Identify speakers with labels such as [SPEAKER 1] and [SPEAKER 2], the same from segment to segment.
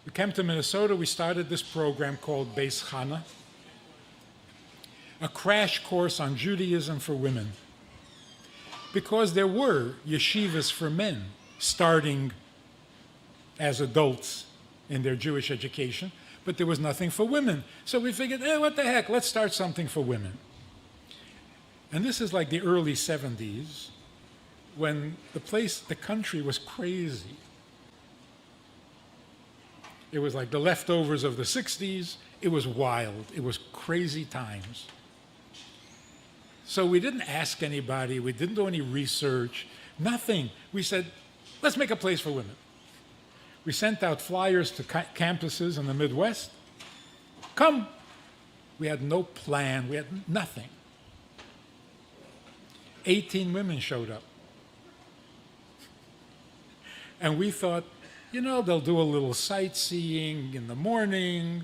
[SPEAKER 1] We came to Minnesota, we started this program called Basehana, a crash course on Judaism for women. Because there were yeshivas for men starting as adults in their Jewish education, but there was nothing for women. So we figured, what the heck, let's start something for women. And this is like the early 70s, when the country was crazy. It was like the leftovers of the 60s. It was wild. It was crazy times. So we didn't ask anybody. We didn't do any research. Nothing. We said, let's make a place for women. We sent out flyers to campuses in the Midwest. Come. We had no plan. We had nothing. 18 women showed up. And we thought, they'll do a little sightseeing in the morning.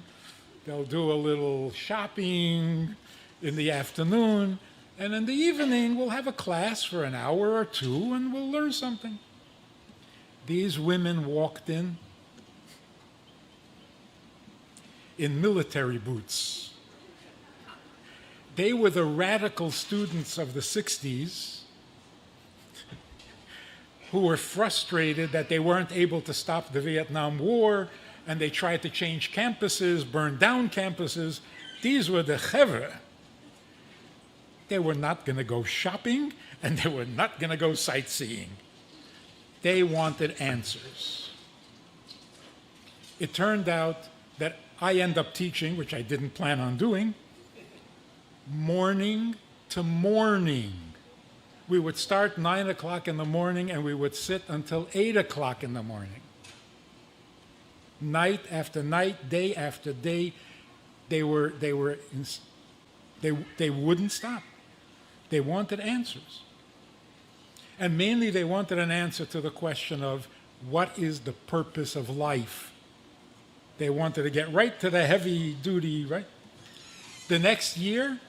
[SPEAKER 1] They'll do a little shopping in the afternoon. And in the evening, we'll have a class for an hour or two, and we'll learn something. These women walked in military boots. They were the radical students of the 60s who were frustrated that they weren't able to stop the Vietnam War, and they tried to change campuses, burn down campuses. These were the chevra. They were not going to go shopping, and they were not going to go sightseeing. They wanted answers. It turned out that I end up teaching, which I didn't plan on doing, morning to morning. We would start 9 o'clock in the morning, and we would sit until 8 o'clock in the morning. Night after night, day after day, they wouldn't stop. They wanted answers. And mainly they wanted an answer to the question of, what is the purpose of life? They wanted to get right to the heavy duty, right? The next year,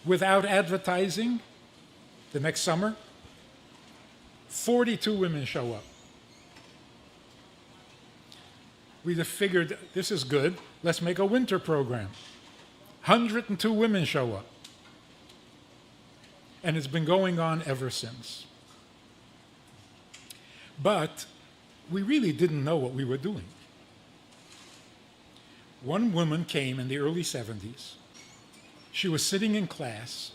[SPEAKER 1] without advertising, the next summer, 42 women show up. We just figured, this is good, let's make a winter program. 102 women show up. And it's been going on ever since. But we really didn't know what we were doing. One woman came in the early 70s. She was sitting in class.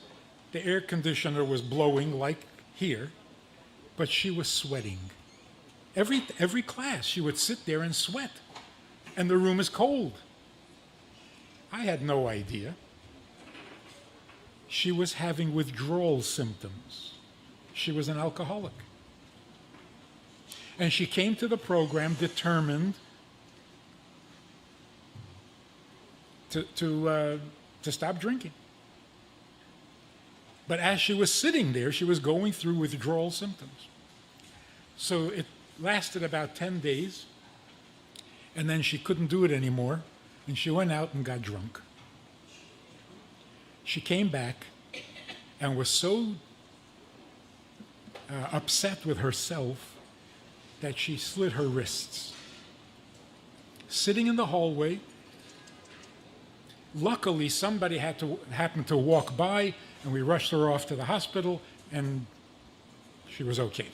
[SPEAKER 1] The air conditioner was blowing like here, but she was sweating. Every class, she would sit there and sweat, and the room is cold. I had no idea. She was having withdrawal symptoms. She was an alcoholic. And she came to the program determined to stop drinking. But as she was sitting there, she was going through withdrawal symptoms. So it lasted about 10 days, and then she couldn't do it anymore, and she went out and got drunk. She came back and was so upset with herself that she slit her wrists. Sitting in the hallway, luckily somebody happened to walk by, and we rushed her off to the hospital, and she was okay.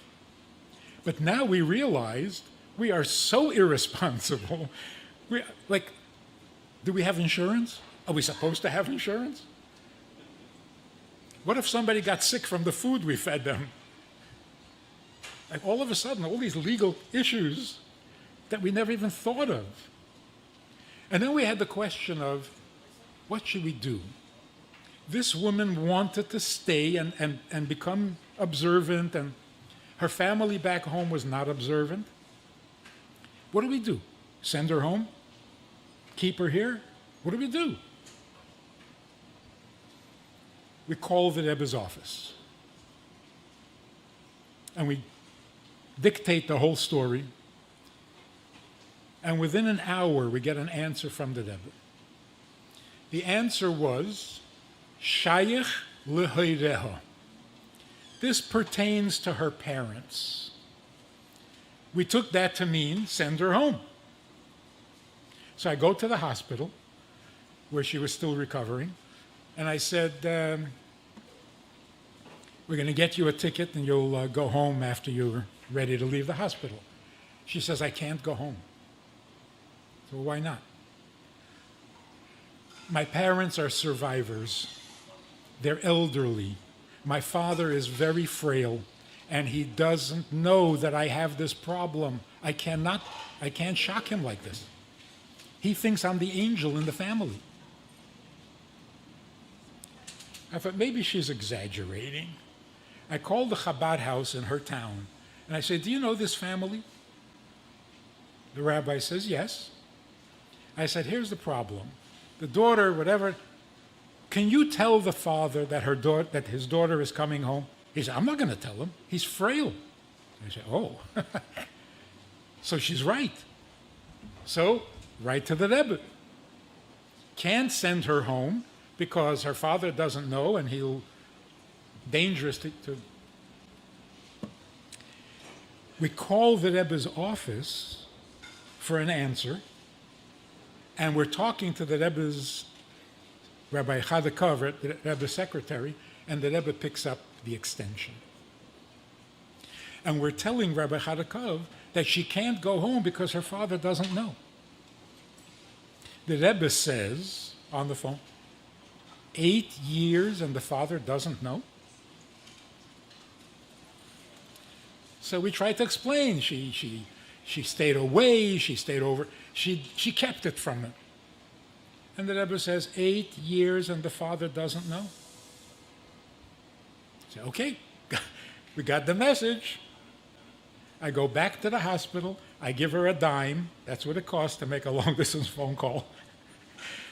[SPEAKER 1] But now we realized we are so irresponsible. Do we have insurance? Are we supposed to have insurance? What if somebody got sick from the food we fed them? Like all of a sudden, all these legal issues that we never even thought of. And then we had the question of, what should we do? This woman wanted to stay and become observant, and her family back home was not observant. What do we do? Send her home? Keep her here? What do we do? We call the Rebbe's office. And we dictate the whole story. And within an hour, we get an answer from the Rebbe. The answer was, Shayich lehoireha. This pertains to her parents. We took that to mean, send her home. So I go to the hospital where she was still recovering, and I said, we're going to get you a ticket and you'll go home after you're ready to leave the hospital. She says, I can't go home. So why not? My parents are survivors. They're elderly. My father is very frail, and he doesn't know that I have this problem. I can't shock him like this. He thinks I'm the angel in the family. I thought maybe she's exaggerating. I called the Chabad house in her town, and I said, do you know this family? The rabbi says, yes. I said, here's the problem. The daughter, whatever, can you tell the father that his daughter is coming home? He said, I'm not going to tell him. He's frail. I said, oh. So she's right. So, write to the Rebbe. Can't send her home because her father doesn't know and he'll dangerous to. We call the Rebbe's office for an answer, and we're talking to the Rebbe's Rabbi Chadakov, the Rebbe's secretary, and the Rebbe picks up the extension. And we're telling Rabbi Chadakov that she can't go home because her father doesn't know. The Rebbe says on the phone, 8 years and the father doesn't know? So we tried to explain. She stayed away, she stayed over, she kept it from him. And the Rebbe says, 8 years and the father doesn't know? I say, okay, we got the message. I go back to the hospital, I give her a dime, that's what it costs to make a long distance phone call.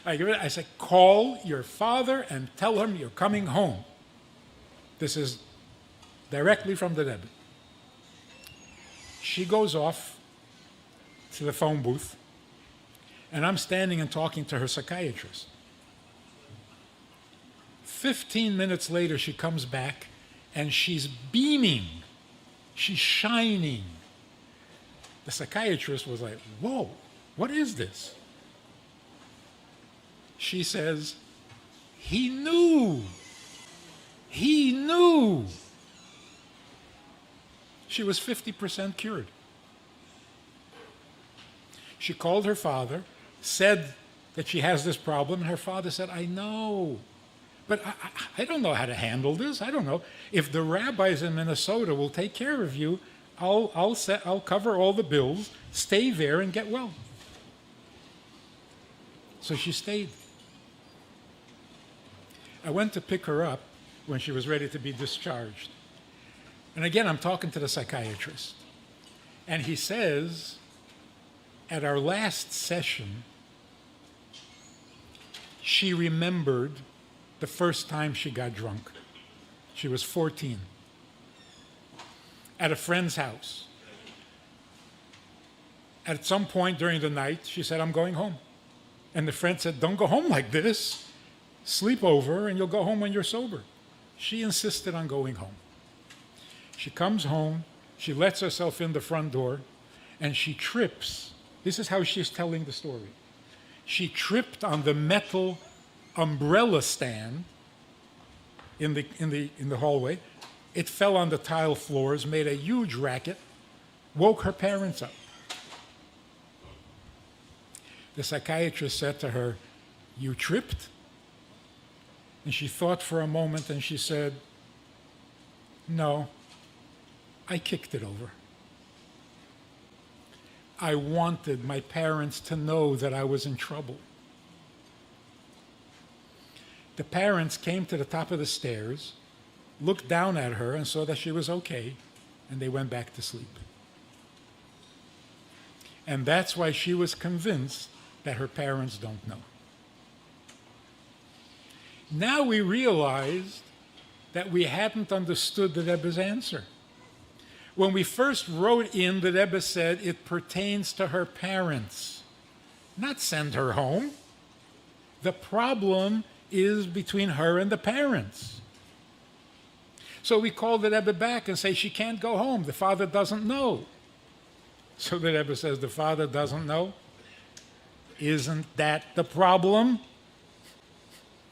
[SPEAKER 1] I say, call your father and tell him you're coming home. This is directly from the Rebbe. She goes off to the phone booth, and I'm standing and talking to her psychiatrist. 15 minutes later, she comes back, and she's beaming. She's shining. The psychiatrist was like, whoa, what is this? She says, he knew. He knew. She was 50% cured. She called her father, said that she has this problem, and her father said, I know, but I don't know how to handle this. I don't know. If the rabbis in Minnesota will take care of you, I'll cover all the bills, stay there and get well. So she stayed. I went to pick her up when she was ready to be discharged. And again, I'm talking to the psychiatrist. And he says, at our last session, she remembered the first time she got drunk. She was 14. At a friend's house. At some point during the night, she said, I'm going home. And the friend said, don't go home like this. Sleep over and you'll go home when you're sober. She insisted on going home. She comes home, she lets herself in the front door, and she trips. This is how she's telling the story. She tripped on the metal umbrella stand in the hallway. It fell on the tile floors, made a huge racket, woke her parents up. The psychiatrist said to her, you tripped? And she thought for a moment and she said, no, I kicked it over. I wanted my parents to know that I was in trouble. The parents came to the top of the stairs, looked down at her and saw that she was okay, and they went back to sleep. And that's why she was convinced that her parents don't know. Now we realized that we hadn't understood the Rebbe's answer. When we first wrote in, the Rebbe said it pertains to her parents, not send her home. The problem is between her and the parents. So we call the Rebbe back and say she can't go home. The father doesn't know. So the Rebbe says the father doesn't know. Isn't that the problem?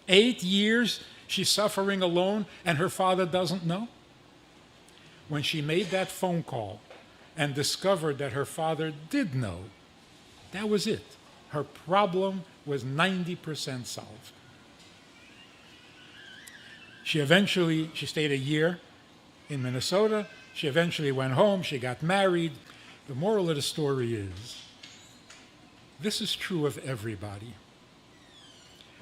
[SPEAKER 1] 8 years she's suffering alone and her father doesn't know? When she made that phone call and discovered that her father did know, that was it. Her problem was 90% solved. She stayed a year in Minnesota. She eventually went home. She got married. The moral of the story is, this is true of everybody.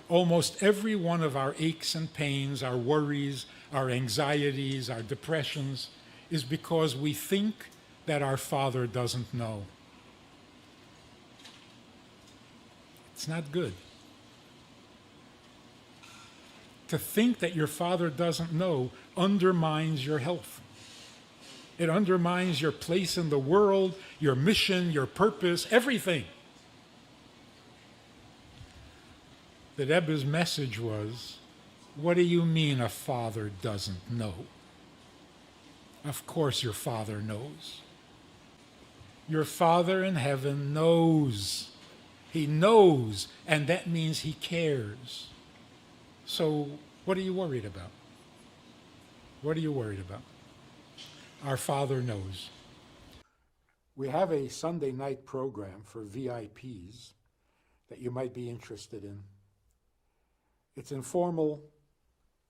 [SPEAKER 1] Almost every one of our aches and pains, our worries, our anxieties, our depressions, is because we think that our Father doesn't know. It's not good. To think that your Father doesn't know undermines your health. It undermines your place in the world, your mission, your purpose, everything. The Rebbe's message was, what do you mean a father doesn't know? Of course your Father knows. Your Father in heaven knows. He knows, and that means he cares. So what are you worried about? What are you worried about? Our Father knows. We have a Sunday night program for VIPs that you might be interested in. It's informal,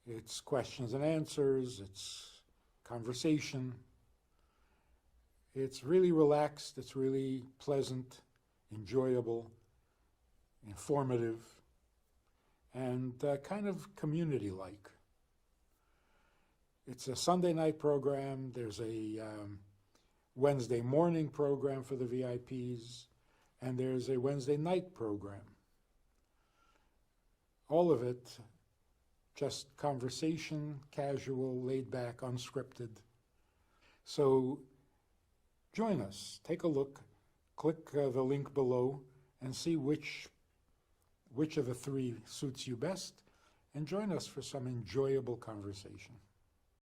[SPEAKER 1] it's questions and answers, it's conversation. It's really relaxed, it's really pleasant, enjoyable, informative, and kind of community-like. It's a Sunday night program. There's a Wednesday morning program for the VIPs, and there's a Wednesday night program. All of it just conversation, casual, laid back, unscripted. So join us. Take a look. Click the link below and see which of the three suits you best, and join us for some enjoyable conversation.